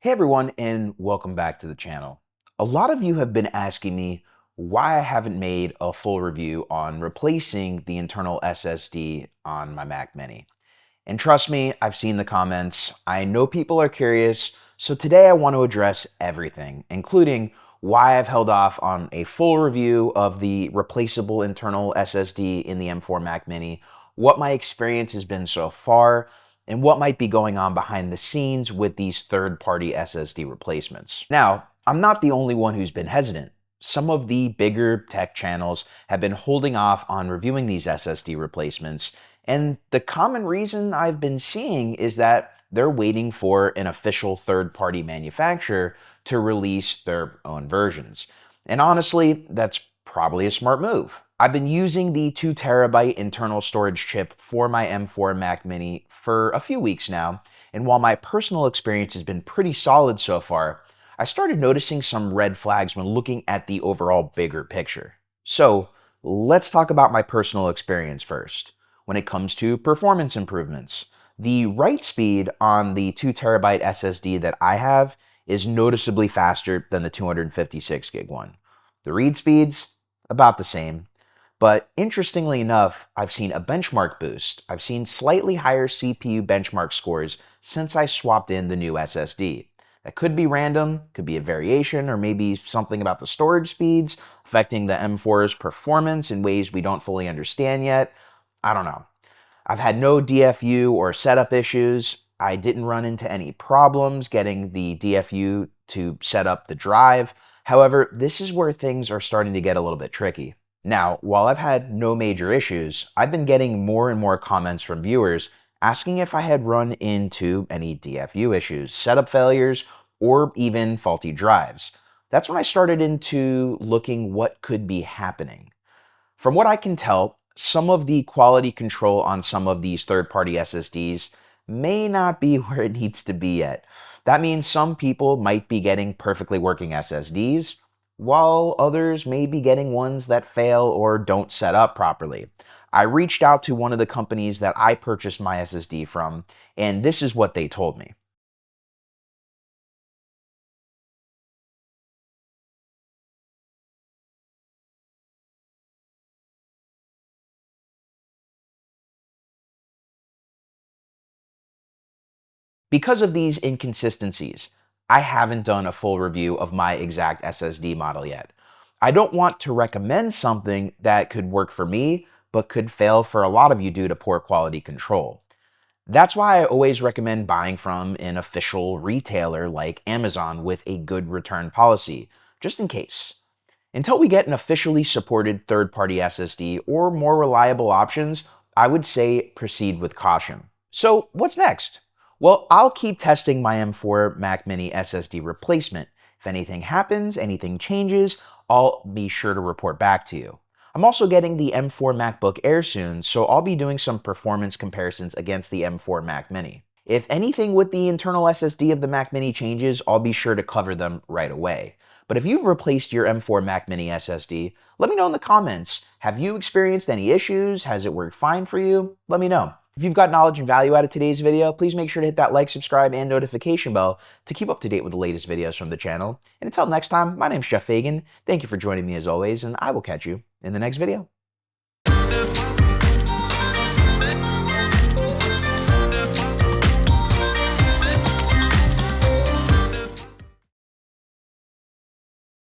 Hey everyone, and welcome back to the channel. A lot of you have been asking me why I haven't made a full review on replacing the internal SSD on my Mac Mini. And trust me, I've seen the comments. I know people are curious, so today I want to address everything, including why I've held off on a full review of the replaceable internal SSD in the M4 Mac Mini, what my experience has been so far, and what might be going on behind the scenes with these third-party SSD replacements. Now, I'm not the only one who's been hesitant. Some of the bigger tech channels have been holding off on reviewing these SSD replacements, and the common reason I've been seeing is that they're waiting for an official third-party manufacturer to release their own versions. And honestly, that's probably a smart move. I've been using the 2TB internal storage chip for my M4 Mac Mini for a few weeks now, and while my personal experience has been pretty solid so far, I started noticing some red flags when looking at the overall bigger picture. So, let's talk about my personal experience first. When it comes to performance improvements, the write speed on the 2TB SSD that I have is noticeably faster than the 256 gig one. The read speeds, about the same. But interestingly enough, I've seen a benchmark boost. I've seen slightly higher CPU benchmark scores since I swapped in the new SSD. That could be random, could be a variation, or maybe something about the storage speeds affecting the M4's performance in ways we don't fully understand yet. I don't know. I've had no DFU or setup issues. I didn't run into any problems getting the DFU to set up the drive. However, this is where things are starting to get a little bit tricky. Now, while I've had no major issues, I've been getting more and more comments from viewers asking if I had run into any DFU issues, setup failures, or even faulty drives. That's when I started into looking what could be happening. From what I can tell, some of the quality control on some of these third-party SSDs may not be where it needs to be yet. That means some people might be getting perfectly working SSDs, while others may be getting ones that fail or don't set up properly. I reached out to one of the companies that I purchased my SSD from, and this is what they told me. Because of these inconsistencies, I haven't done a full review of my exact SSD model yet. I don't want to recommend something that could work for me, but could fail for a lot of you due to poor quality control. That's why I always recommend buying from an official retailer like Amazon with a good return policy, just in case. Until we get an officially supported third-party SSD or more reliable options, I would say proceed with caution. So what's next? Well, I'll keep testing my M4 Mac Mini SSD replacement. If anything happens, anything changes, I'll be sure to report back to you. I'm also getting the M4 MacBook Air soon, so I'll be doing some performance comparisons against the M4 Mac Mini. If anything with the internal SSD of the Mac Mini changes, I'll be sure to cover them right away. But if you've replaced your M4 Mac Mini SSD, let me know in the comments. Have you experienced any issues? Has it worked fine for you? Let me know. If you've got knowledge and value out of today's video, please make sure to hit that like, subscribe, and notification bell to keep up to date with the latest videos from the channel. And until next time, my name's Fagien. Thank you for joining me as always, and I will catch you in the next video.